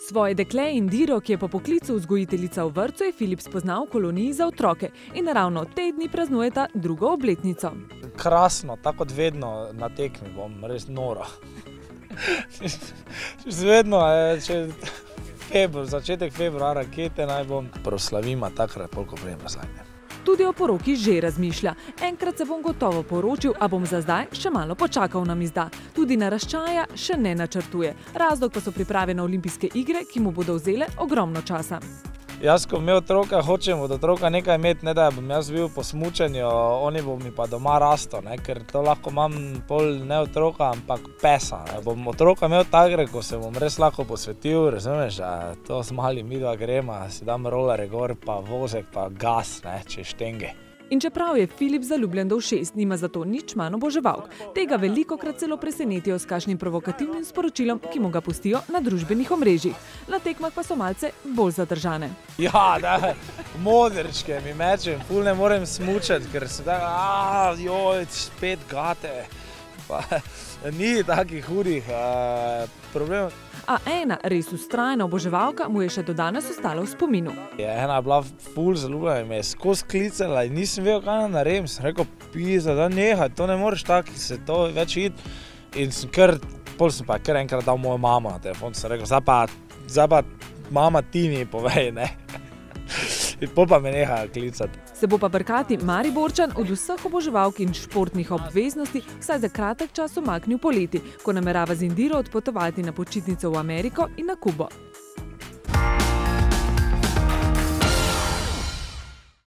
Svoje dekle Indiro, ki je po poklicu vzgojiteljica v vrtcu, je Filip spoznal v koloniji za otroke in ravno te dni praznujeta drugo obletnico. Krasno, tako kot vedno na tekmi bom, res noro. Vedno, začetek februara rakete naj bom proslavima takrat, koliko prej proslavim. Tudi o poroki že razmišlja. Enkrat se bom gotovo poročil, a bom za zdaj še malo počakal, nam izda. Tudi naraščaja še ne načrtuje. Razlog pa so priprave na olimpijske igre, ki mu bodo vzele ogromno časa. Jaz, ko imel otroka, hočem od otroka nekaj imeti, ne da bom jaz bil po smučanju, oni bo mi pa doma rasto, ker to lahko imam pol ne otroka, ampak pesa. Bom otroka imel takrat, ko se bom res lahko posvetil, razumeš, da to z malim midva grema, si dam rolere gor, pa vozek, pa gas, čez štenge. In čeprav je Filip zaljubljen do ušes, nima zato nič manj oboževalk. Tega velikokrat celo presenetijo s kakšnim provokativnim sporočilom, ki mu ga pustijo na družbenih omrežjih. Na tekmah pa so malce bolj zadržane. Ja, da, modrčke mi mečem, ful ne morem smučati, ker se da, joj, spet gate. Pa, ni takih hudih problemov. A ena res vztrajna oboževalka mu je še do danes ostala v spominu. Ena je bila ful zaljubljena in me je skozi klicala in nisem vedel, kaj naj naredim. Sem rekel, pizda, da nehaj, to ne moreš tako se to več iti. In pol sem pa kar enkrat dal mojo mamo na telefon, sem rekel, zdaj pa mama ti mi povej, ne. In pol pa me nehajo klicati. Se bo pa brkati Mariborčan od vseh oboževalk in športnih obveznosti vsaj za kratek čas umaknil poleti, ko namerava z Indiro odpotovati na počitnico v Ameriko in na Kubo.